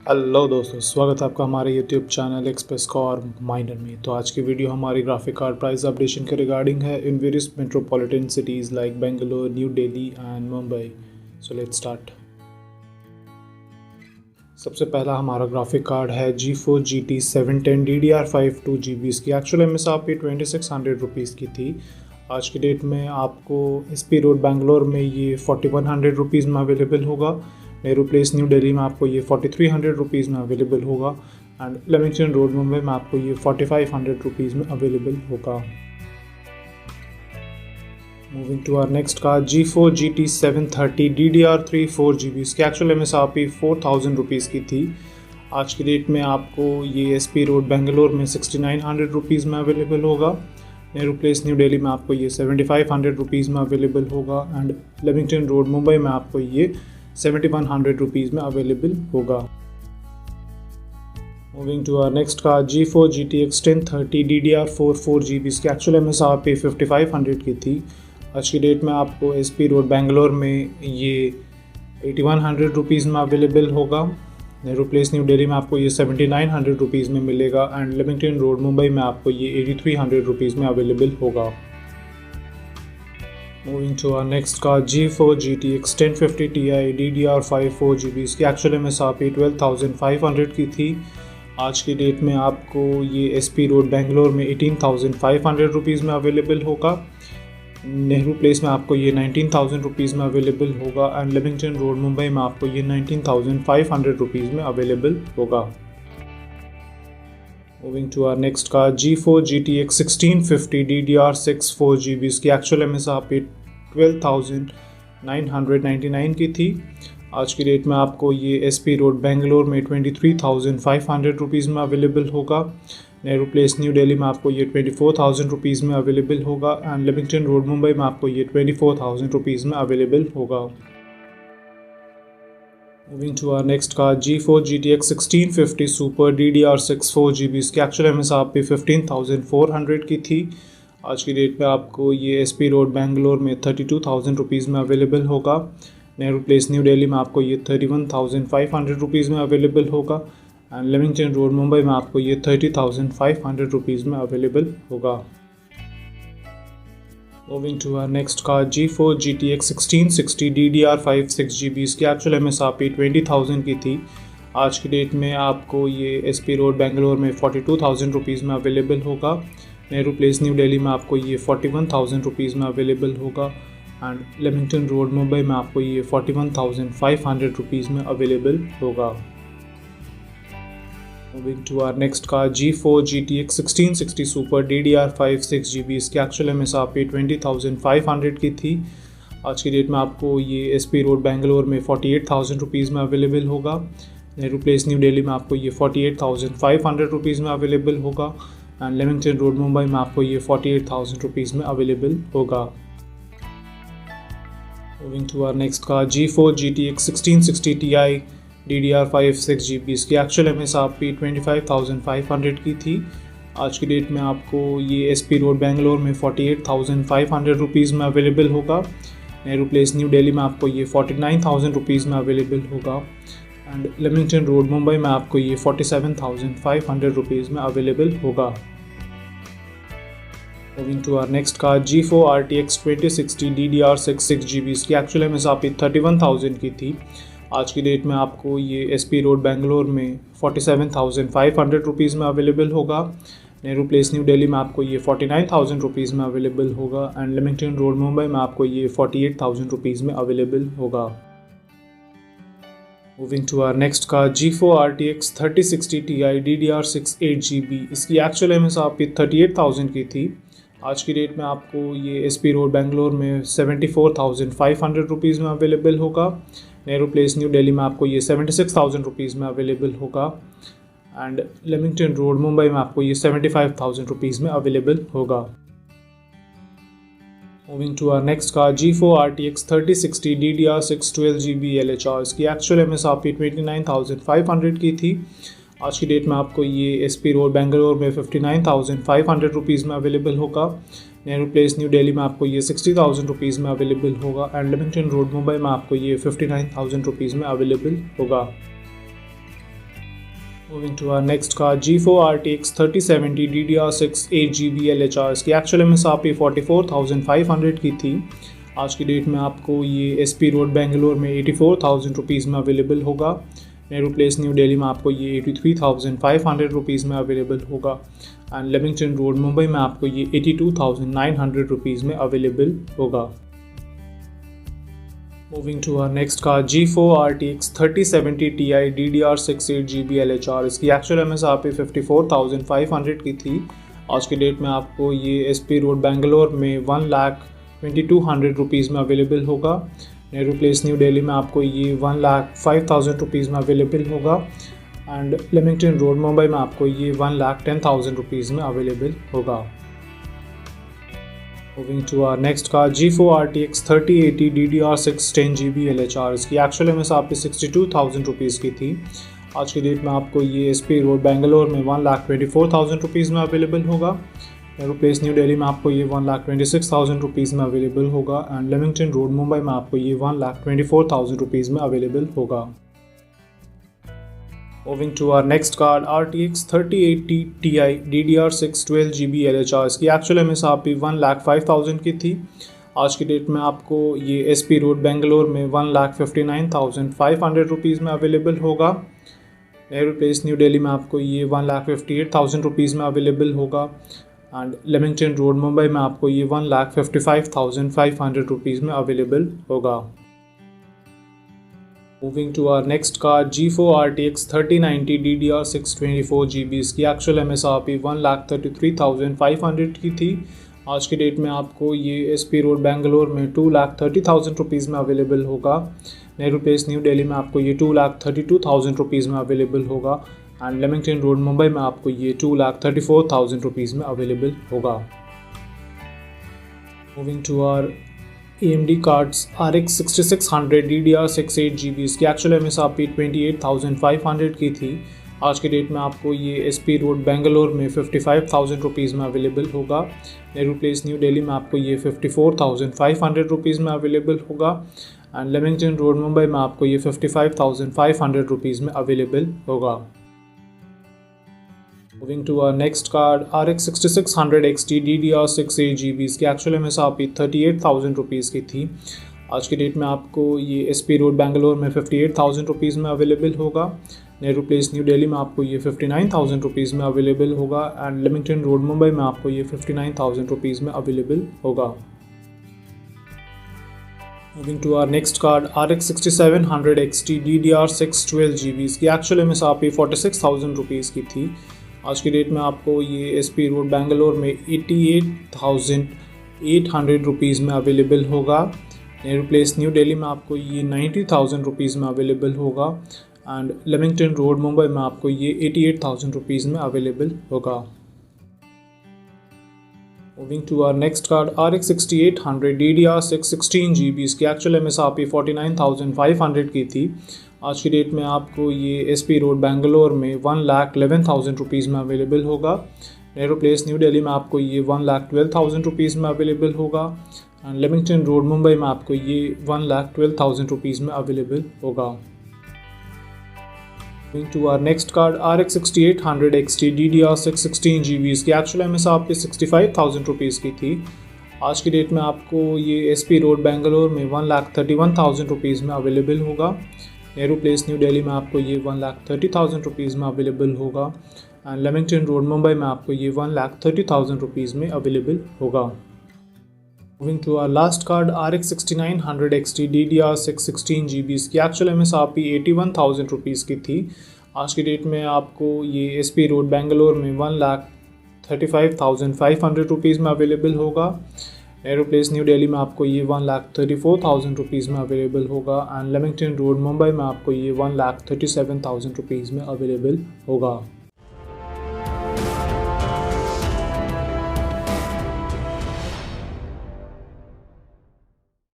Hello दोस्तों, स्वागत है आपका हमारे यूट्यूब चैनल एक्सप्रेस और माइंडर में। तो आज की वीडियो हमारी ग्राफिक कार्ड प्राइस अपडेशन के रिगार्डिंग है in various metropolitan cities like Bangalore, new Delhi and Mumbai. So let's start. सबसे पहला हमारा ग्राफिक कार्ड है G4 GT 710 DDR5 2GB। इसकी एक्चुअल MSRP 2600 रुपीज़ की थी। आज की डेट में आपको SP रोड बेंगलोर में ये 4100 रुपीज़ में अवेलेबल होगा। नेहरू प्लेस न्यू दिल्ली में आपको ये 4300 रुपीज़ में अवेलेबल होगा एंड लेमिंगटन रोड मुंबई में आपको ये 4500 रुपीज़ में अवेलेबल होगा। Moving to our next card G4 GT 730 DDR3 4GB। इसकी एक्चुअल MSRP 4000 रुपीज़ की थी। आज की डेट में आपको ये SP रोड बेंगलोर में 6900 रुपीज़ में अवेलेबल होगा। नेहरू प्लेस न्यू दिल्ली में आपको ये 7500 रुपीज़ में अवेलेबल होगा एंड लेमिंगटन रोड मुंबई में आपको ये 7100 रुपीज़ में अवेलेबल होगा। Moving to our next card G4 GTX 1030 DDR4 4GB। इसकी एक्चुअल MSRP 5500 की थी। आज की डेट में आपको SP रोड बेंगलोर में ये 8100 रुपीज़ में अवेलेबल होगा। नेहरू प्लेस न्यू दिल्ली में आपको ये 7900 रुपीज़ में मिलेगा एंड लेमिंगटन रोड मुंबई में आपको ये 8300 रुपीज़ में अवेलेबल होगा। Moving to our next card G4 GTX 1050 Ti DDR5 4GB। इसकी एक्चुअल MSRP 12,500 की थी। आज की डेट में आपको ये SP रोड बेंगलोर में 18,500 रुपीज़ में अवेलेबल होगा। नेहरू प्लेस में आपको ये 19,000 रुपीज़ में अवेलेबल होगा एंड लेमिंगटन रोड मुंबई में आपको ये 19,500 रुपीज़ में अवेलेबल होगा। Moving to our next card G4 GTX 1650 DDR6 4GB। इसकी एक्चुअल MSRP 12,999 की थी। आज की डेट में आपको ये SP रोड बेंगलोर में 23,500 रुपीज़ में अवेलेबल होगा। नेहरू प्लेस न्यू दिल्ली में आपको ये 24,000 रुपीज़ में अवेलेबल होगा एंड लेमिंगटन रोड मुंबई में आपको ये 24,000 रुपीज़ में अवेलेबल होगा। Moving to our next card G4 GTX 1650 Super DDR6 4GB। इसकी एक्चुअल MSRP 15,400 की थी। आज की डेट में आपको ये SP रोड बेंगलोर में 32,000 रुपीज़ में अवेलेबल होगा। नेहरू प्लेस न्यू दिल्ली में आपको ये 31,500 रुपीज़ में अवेलेबल होगा एंड लेमिंगटन रोड मुंबई में आपको ये 30,500 रुपीज़ में अवेलेबल होगा। Moving to our next card G4 GTX 1660 DDR5 6GB। इसकी एक्चुअल MSRP 20,000 की थी। आज की डेट में आपको ये SP रोड बेंगलोर में 42,000 रुपीज़ में अवेलेबल होगा। नेहरू प्लेस न्यू दिल्ली में आपको ये 41,000 रुपीज़ में अवेलेबल होगा एंड लेमिंगटन रोड मुंबई में आपको ये 41,500 रुपीज़ में अवेलेबल होगा। Moving to our next card G4 GTX 1660 Super DDR5 6GB। इसकी एक्चुअल MSRP 20,500 की थी। आज की डेट में आपको ये SP रोड बेंगलोर में 48,000 रुपीज़ में अवेलेबल होगा। नेहरू प्लेस न्यू दिल्ली में आपको ये 48,500 रुपीज़ में अवेलेबल होगा एंड लेमिंगटन रोड मुंबई में आपको ये 48,000 रुपीज़ में अवेलेबल होगा। Moving to our next card G4 GTX 1660 Ti DDR5 6GB। इसकी एक्चुअल MSRP 25,500 की थी। आज की डेट में आपको ये SP रोड बेंगलोर में 48,500 रुपीज़ में अवेलेबल होगा। नेहरू प्लेस न्यू दिल्ली में आपको ये 49,000 रुपीज़ में अवेलेबल होगा एंड लेमिंगटन रोड मुंबई में आपको ये 47,500 रुपीज़ में अवेलेबल होगा। Moving to our next card G4 RTX 2060 DDR6 6GB। इसकी एक्चुअल MSRP 31,000 की थी। आज की डेट में आपको ये SP रोड बेंगलोर में 47,500 रुपीज़ में अवेलेबल होगा। नेहरू प्लेस न्यू दिल्ली में आपको ये 49,000 रुपीज़ में अवेलेबल होगा एंड लेमिंगटन रोड मुंबई में आपको ये 48,000 रुपीज़ में अवेलेबल होगा। Moving to our next card G4 RTX 3060 Ti DDR6 8GB। इसकी एक्चुअल MSRP 38,000 की थी। आज की डेट में आपको ये SP रोड बेंगलोर में 74,500 रुपीज़ में अवेलेबल होगा। नेहरू प्लेस न्यू दिल्ली में आपको ये 76,000 रुपीज़ में अवेलेबल होगा एंड लेमिंगटन रोड मुंबई में आपको ये 75,000 रुपीज़ में अवेलेबल होगा। Moving to our next card G4 RTX 3060 DDR6 12GB LHR। इसकी एक्चुअल MSRP 29,500 की थी। आज की डेट में आपको ये SP रोड बेंगलोर में 59,500 रुपीज़ में अवेलेबल होगा। नेहरू प्लेस न्यू दिल्ली में आपको ये 60,000 रुपीज़ में अवेलेबल होगा एंड लेमिंगटन रोड मुंबई में आपको ये 59,000 रुपीज़ में अवेलेबल होगा। Moving to our next card G4 RTX 3070 DDR6 8GB LHR। इसकी एक्चुअल MSRP 44,500 की थी। आज की डेट में आपको ये SP रोड बेंगलोर में 84,000 रुपीज़ में अवेलेबल होगा। नेहरू प्लेस न्यू दिल्ली में आपको ये 83,500 रुपीज़ में अवेलेबल होगा। एंड लेमिंगटन रोड मुंबई में आपको ये 82,900 रुपीज़ में अवेलेबल होगा। Moving to our next card G4 RTX 3070 Ti DDR6 8GB LHR। इसकी एक्चुअल MSRP 54,500 की थी। आज की डेट में आपको ये SP रोड बेंगलोर में 1,22,200 रुपीज़ में अवेलेबल होगा। नेहरू प्लेस न्यू दिल्ली में आपको ये 1,05,000 रुपीज़ में अवेलेबल होगा। एंड लेमिंगटन रोड मुंबई में आपको ये 1,10,000 रुपीज़ में अवेलेबल होगा। Moving to our next card G4 RTX 3080 DDR6 10GB LHR। इसकी एक्चुअल MSRP 62,000 रुपीज़ की थी। आज की डेट में आपको ये SP रोड बेंगलोर में 1,24,000 रुपीज़ में अवेलेबल होगा। नेहरू प्लेस न्यू दिल्ली में आपको ये 1,26,000 रुपीज़ में अवेलेबल होगा। एंड लेमिंगटन रोड मुंबई में आपको ये 1,24,000 रुपीज़ में अवेलेबल होगा। Moving to our next card RTX 3080 Ti DDR6 12GB LHR। इसकी एक्चुअल MSRP 1,05,000 की थी। आज की डेट में आपको ये SP रोड बेंगलोर में 1,59,500 रुपीज़ में अवेलेबल होगा। नेहरू प्लेस न्यू दिल्ली में आपको ये 1,58,000 रुपीज़ में अवेलेबल होगा। एंड लेमिंगटन रोड मुंबई में आपको ये 1,55,500 रुपीज़ में अवेलेबल होगा। Moving to our next card G4 RTX 3090 DDR6 24GB। इसकी एक्चुअल MSRP 1,33,500 की थी। आज की डेट में आपको ये SP रोड बेंगलोर में 2,30,000 रुपीज़ में अवेलेबल होगा। नेहरू प्लेस न्यू दिल्ली में आपको ये 2,32,000 रुपीज़ में अवेलेबल होगा। एंड लेमिंगटन रोड मुंबई में आपको ये 2,34,000 रुपीज़ में अवेलेबल होगा। Moving to our AMD cards RX 6600 DDR6 8GB। इसकी एक्चुअल MSRP 28,500 की थी। आज की डेट में आपको ये SP रोड बेंगलोर में 55,000 रुपीज़ में अवेलेबल होगा। नेहरू प्लेस न्यू दिल्ली में आपको ये 54,500 रुपीज़ में अवेलेबल होगा। एंड लेमिंगटन रोड मुंबई में आपको ये 55,500 रुपीज़ में अवेलेबल होगा। Moving to our next card RX 6600 XT DDR6 8GB। इसकी एक्चुअल MSRP 38,000 रुपीज़ की थी। आज की डेट में आपको ये SP रोड बेंगलोर में 58,000 रुपीज़ में अवेलेबल होगा। नेहरू प्लेस न्यू दिल्ली में आपको ये 59,000 रुपीज़ में अवेलेबल होगा। एंड लेमिंगटन रोड मुंबई में आपको ये 59,000 रुपीज़ में अवेलेबल होगा। Moving to our next card RX 6700 XT DDR6 12GB। इसकी एक्चुअल MSRP 46,000 रुपीज़ की थी। आज की डेट में आपको ये SP रोड बेंगलोर में 88,800 रुपीज़ में अवेलेबल होगा। नेहरू प्लेस न्यू दिल्ली में आपको ये 90,000 रुपीज़ में अवेलेबल होगा। एंड लेमिंगटन रोड मुंबई में आपको ये 88,000 रुपीज़ में अवेलेबल होगा। Moving to our next card RX 6800 DDR6 16GB। इसकी एक्चुअल MSRP 49,500 की थी। आज की डेट में आपको ये SP रोड बेंगलोर में 1,11,000 रुपीज़ में अवेलेबल होगा। नेहरू प्लेस न्यू दिल्ली में आपको ये 1,12,000 रुपीज़ में अवेलेबल होगा। एंड लेमिंगटन रोड मुंबई में आपको ये 1,12,000 रुपीज़ में अवेलेबल होगा। Moving to our next card RX 6800 XT DDR6 16GB। इसकी एक्चुअल MSRP 65,000 रुपीज़ की थी। आज की डेट में आपको ये SP रोड बेंगलोर में 1,31,000 रुपीज़ में अवेलेबल होगा। नेहरू प्लेस न्यू दिल्ली में आपको ये 1,30,000 रुपीज़ में अवेलेबल होगा। एंड लेमिंगटन रोड मुंबई में आपको ये 1,30,000 रुपीज़ में अवेलेबल होगा। Moving to our last card RX 6900 XT DDR6 16GB। इसकी एक्चुअल MSRP 81,000 रुपीज़ की थी। आज की डेट में आपको ये SP रोड बेंगलोर में 1,35,500 रुपीज़ में अवेलेबल होगा। नेहरू प्लेस न्यू दिल्ली में आपको ये 1,34,000 रुपीज़ में अवेलेबल होगा। एंड लेमिंगटन रोड मुंबई में आपको ये 1,37,000 रुपीज़ में अवेलेबल होगा।